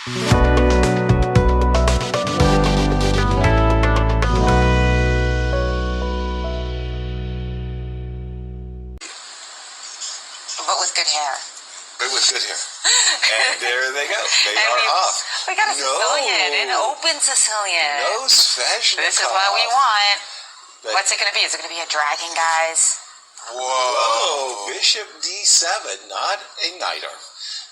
But with good hair. But with good hair. And there they go. They are off. We got a Sicilian, an open Sicilian. No Sveshnikov. This is what we want. But what's it going to be? Is it going to be a dragon, guys? Whoa. Bishop D7, not a knighter.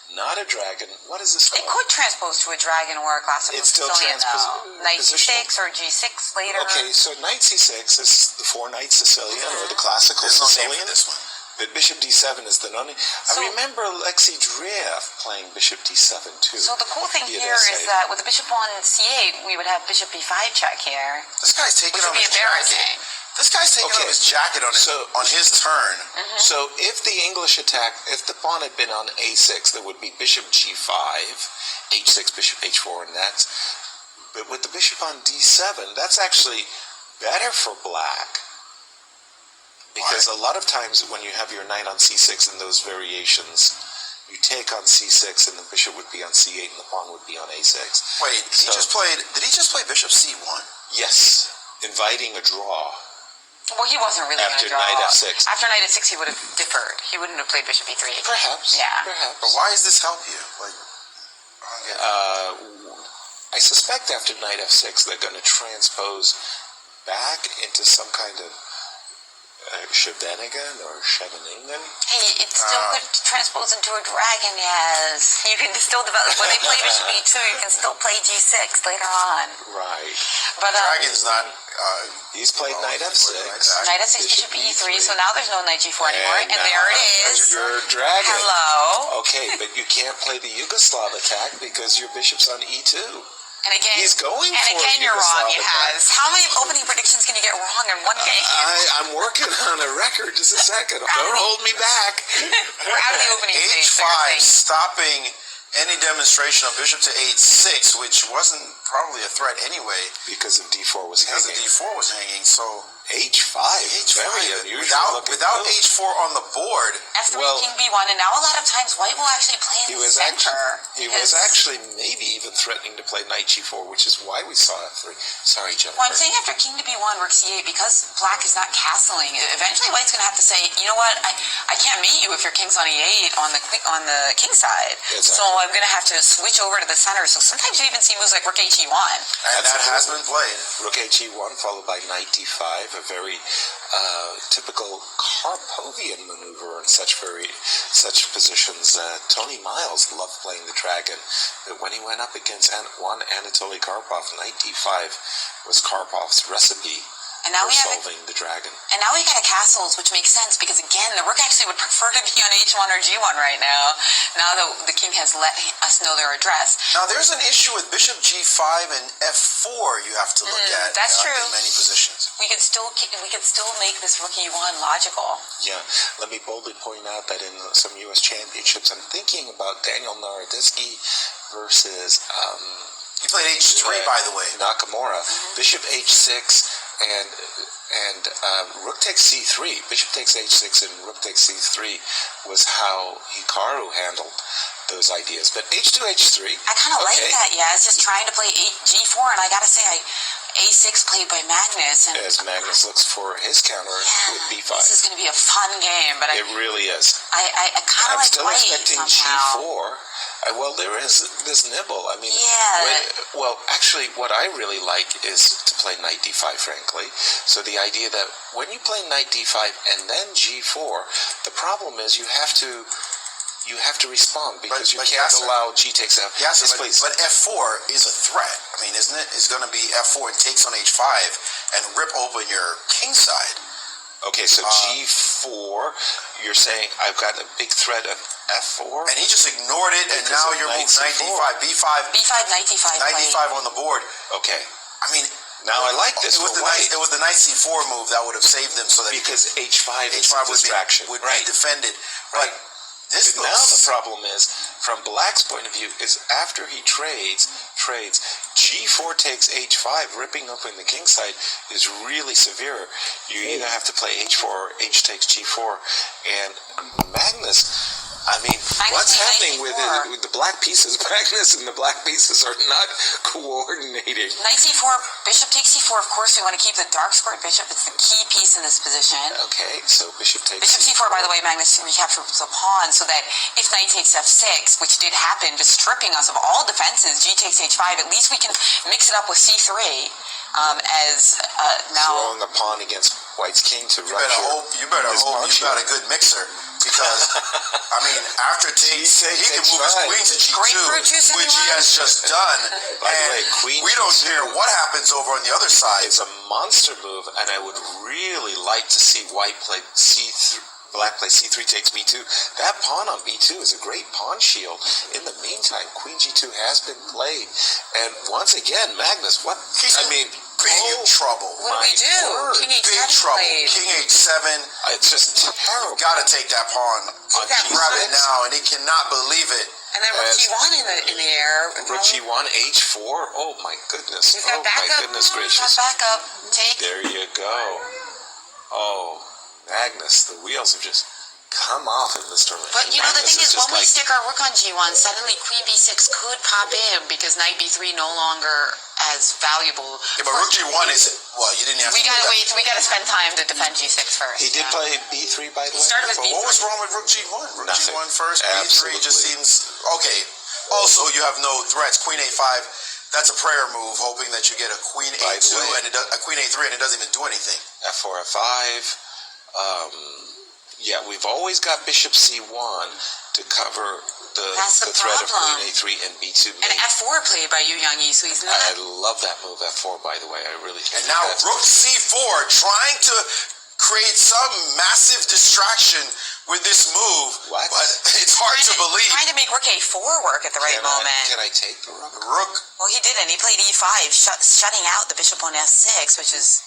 Not a dragon. What is this called? It could transpose to a dragon or a classical Sicilian, though. Knight C6 or G6 later. Okay, so Knight C6 is the 4-knight Sicilian or the classical Sicilian. No name for this one. But Bishop D7 is the non. I remember Alexei Dreyev playing Bishop D7 too. So the cool thing here is that with the Bishop on C8, we would have Bishop B5 check here. This guy's taking off his jacket. This guy's taking off his jacket on his turn. So if the English attack, if the pawn had been on A6, there would be Bishop G5, H6, Bishop H4, and that's. But with the Bishop on D7, that's actually better for black. Because a lot of times when you have your knight on C6 and those variations, you take on C6 and the bishop would be on C8 and the pawn would be on A6. Wait, did he just play Bishop C1? Yes, inviting a draw. Well, he wasn't really going to draw. After knight F6. After knight F6, he would have deferred. He wouldn't have played Bishop E3. Perhaps. Yeah. Perhaps. But why does this help you? I suspect after knight F6, they're going to transpose back into some kind of Scheveningen or Scheveningen. Hey, it still could transpose into a dragon, yes. You can still develop, when they play Bishop E2, you can still play G6 later on. Right. But Dragon's not... he's played knight F6. Knight F6, Bishop E3, so now there's no knight G4 anymore, and there it is. Your dragon. Hello. Okay, but you can't play the Yugoslav attack because your bishop's on E2. And again, he's going and for again, you're wrong. It has. How many opening predictions can you get wrong in one game? I'm working on a record. Just a second. Don't hold me back. We're out of the opening stage. H5 stopping any demonstration of bishop to H6, which wasn't probably a threat anyway. Because of D4 was hanging. Because the D4 was hanging, so... H5, very unusual. Without H4 on the board... F3, King B1, and now a lot of times White will actually play in the center. He was actually maybe even threatening to play knight G4, which is why we saw F3. Sorry, Jennifer. Well, I'm saying after King to B1, Rook C8, because Black is not castling, eventually White's going to have to say, you know what, I can't meet you if your King's on E8 on the King side. Exactly. So I'm going to have to switch over to the center. So sometimes you even see moves like Rook HE1. And that has been played. Rook HE1 followed by knight D5, a very typical Karpovian maneuver in such positions. Tony Miles loved playing the dragon, but when he went up against one Anatoly Karpov, knight D5 was Karpov's recipe and now for solving the dragon. And now we got a castles, which makes sense because again, the Rook actually would prefer to be on H1 or G1 right now. Now that the King has let us know their address. Now there's an issue with Bishop G5 and F4. You have to look at. That's true. In many positions. We could still make this Rook E1 logical. Yeah. Let me boldly point out that in some U.S. championships, I'm thinking about Daniel Naroditsky versus. He played H3, by the way. Nakamura. Bishop H6. And Rook takes C3, Bishop takes H6, and Rook takes C3 was how Hikaru handled those ideas. But H2, H3. I kind of like that, yeah. It's just trying to play G4, and I got to say, A6 played by Magnus. And as Magnus looks for his counter with B5. This is going to be a fun game. But it really is. I kind of like still White expecting somehow. G4. Well, there is this nibble. I mean, yeah. Actually, what I really like is to play knight D5, frankly. So the idea that when you play knight D5 and then G4, the problem is you have to respond because you can't allow G takes F. Yes, but F4 is a threat. I mean, isn't it? It's going to be F4 and takes on H5 and rip open your king side. Okay, so G4, you're saying I've got a big threat of F4? And he just ignored it, and now you're moving knight D5, B5. B5, knight D5. Knight D5 on the board. Okay. I mean... Now I like this. It was the knight C4 move that would have saved them so that... Because H5 is a distraction. Would be defended. Right. But now the problem is, from Black's point of view, is after he trades, G4 takes H5, ripping open the king side is really severe. You either have to play H4 or H takes G4. And Magnus I mean, what's happening played with knight with the black pieces? Magnus and the black pieces are not coordinating. Knight c4, bishop takes c4. Of course, we want to keep the dark squared bishop. It's the key piece in this position. Okay, so bishop takes Bishop c4, by the way, Magnus recaptures the pawn, so that if knight takes f6, which did happen, just stripping us of all defenses, g takes h5, at least we can mix it up with c3 now... throwing a pawn against white's king to rupture. You better hope you got a good mixer. Because, I mean, after takes, he can move his queen to g2, which he has just done. By the way, queen we don't care what happens over on the other side. It's a monster move, and I would really like to see white play c3. Black play c3 takes b2. That pawn on b2 is a great pawn shield. In the meantime, queen g2 has been played. And once again, Magnus, what? Big trouble. What do we do? King h7 big trouble. played. King h7. It's just terrible. Got to take that pawn. Grab it now, and he cannot believe it. And then rook g1 in the air. Rook g1, h4. Oh my goodness. We've got backup. My goodness gracious. Got backup. Take. There you go. Oh, Magnus, the wheels have just come off in this tournament. But you know, the thing is, when we stick our rook on g1, suddenly queen b6 could pop in because knight b3 no longer as valuable. Yeah, but rook g1 is, well, you didn't have we gotta wait. We gotta spend time to defend g6 first. He did play b3, by the way. He started with b3. What was wrong with rook g1? Rook Nothing. g1 first, Absolutely. b3 just seems okay. Also, you have no threats. Queen a5, that's a prayer move, hoping that you get a queen a2 and a queen a3, and it doesn't even do anything. f4, f5. Yeah, we've always got bishop c1 to cover the threat of queen a3 and b2. And f4 played by Yangyi, so he's not... I love that move, f4, by the way. I really think. And now rook c4, trying to create some massive distraction with this move. What? But it's hard to believe. Trying to make rook a4 work at the right moment. Can I take the rook? Well, he didn't. He played e5, shutting out the bishop on s6, which is...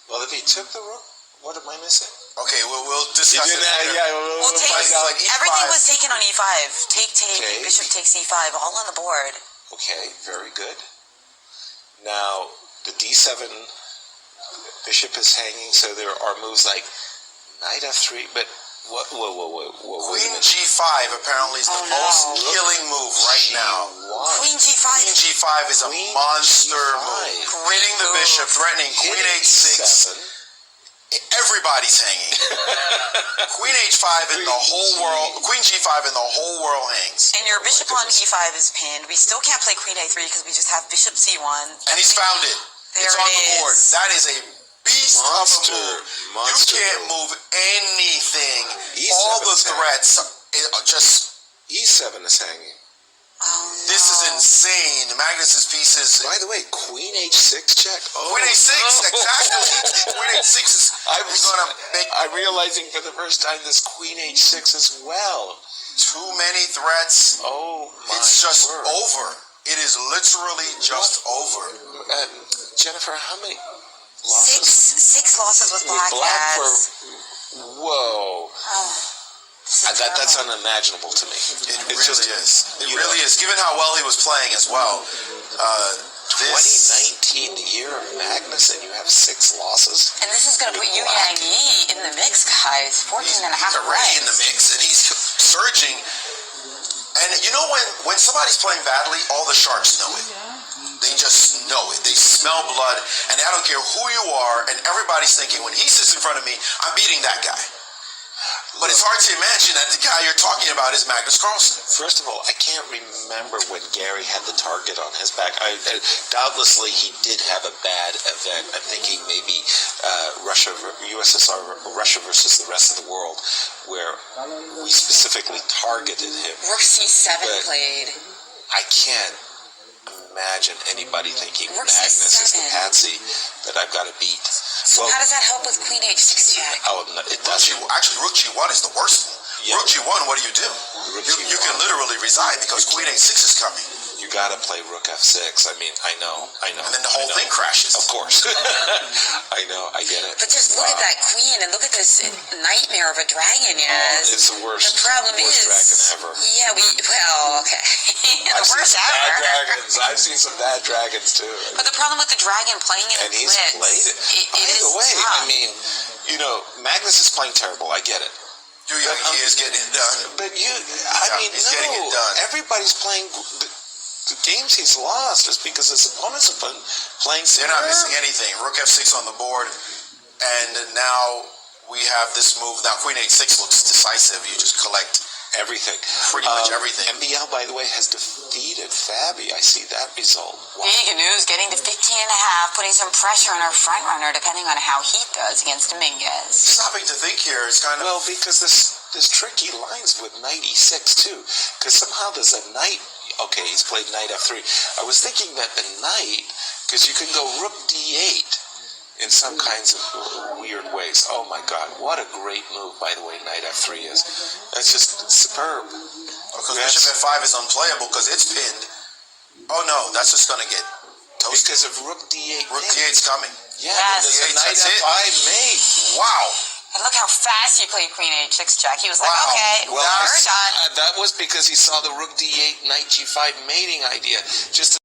Well, if he took the rook, what am I missing? Okay, we'll discuss it later. We'll take, everything was taken on e5. Take, Okay. bishop takes e5, all on the board. Okay, very good. Now, the d7 bishop is hanging, so there are moves like knight f3, but whoa, Queen g5 apparently is the most killing move right now. Queen g5. Queen g5 is a monster move. Hitting the bishop, threatening queen h6. Everybody's hanging. Queen h5 in the whole world. Queen g5 in the whole world hangs. And your bishop on e5 is pinned. We still can't play queen a3 because we just have bishop c1. And he's found it. It's on the board. That is a beast of a move. You can't move anything. All the threats just... e7 is hanging. Oh, no. This is insane. Magnus's pieces. By the way, queen h6 check. Oh, Queen h6, exactly. Queen h6 is going to make... I'm realizing for the first time this queen h6 as well. Too many threats. Oh, my It's just word. over. It is literally just over. Jennifer, how many losses? Six losses with black has. Whoa. That's unimaginable to me. It really is. It really is. Given how well he was playing as well. 2019, the year of Magnus, and you have 6 losses. And this is going to put Yangyi in the mix, guys. 14 and a half already in the mix, and he's surging. And you know when somebody's playing badly, all the sharks know it. They just know it. They smell blood, and I don't care who you are, and everybody's thinking, when he sits in front of me, I'm beating that guy. But it's hard to imagine that the guy you're talking about is Magnus Carlsen. First of all, I can't remember when Gary had the target on his back. Doubtlessly, he did have a bad event. I'm thinking maybe Russia versus the rest of the world, where we specifically targeted him. Rook c7 played. I can't imagine anybody thinking Rook Magnus is the c7. patsy that I've got to beat. So how does that help with queen h6 check? Oh, no, it doesn't. Actually, rook g1 is the worst. Yeah. Rook g1, what do? You can literally resign because queen a6 is coming. You got to play rook f6. I mean, I know. And then the whole thing crashes. Of course. I know, I get it. But just look at that queen and look at this nightmare of a dragon, yes. It's the worst. The problem worst is, dragon ever. Yeah, okay. The worst ever. Bad dragons. I've seen some bad dragons too. But the problem with the dragon playing it and he's played it. By the way, I mean, Magnus is playing terrible. I get it. Yangyi is getting it done. But he's getting it done. Everybody's playing the games he's lost is because his opponents have been playing. They're not missing anything. Rook F6 on the board, and now we have this move. Now Queen H6 looks decisive. You just collect everything. Pretty much everything. MBL, by the way, has defeated Fabi. I see that result. Wow. Big news, getting to 15.5, putting some pressure on our front runner, depending on how he does against Dominguez. Stopping to think here is kind of... Well, because this tricky lines with knight e6, too. Because somehow there's a knight... Okay, he's played knight f3. I was thinking that the knight... Because you can go rook d8 in some kinds of weird ways. Oh my God, what a great move, by the way, knight f3 is. That's just superb. Because bishop f5 is unplayable because it's pinned. Oh no, that's just going to get toasted. Because of rook d8. Rook d8's coming. Yeah, yes. the knight f5 mate. Wow. And look how fast he played queen h6 check. He was like, wow. Okay, well, we're done. That was because he saw the rook d8, knight g5 mating idea. Just to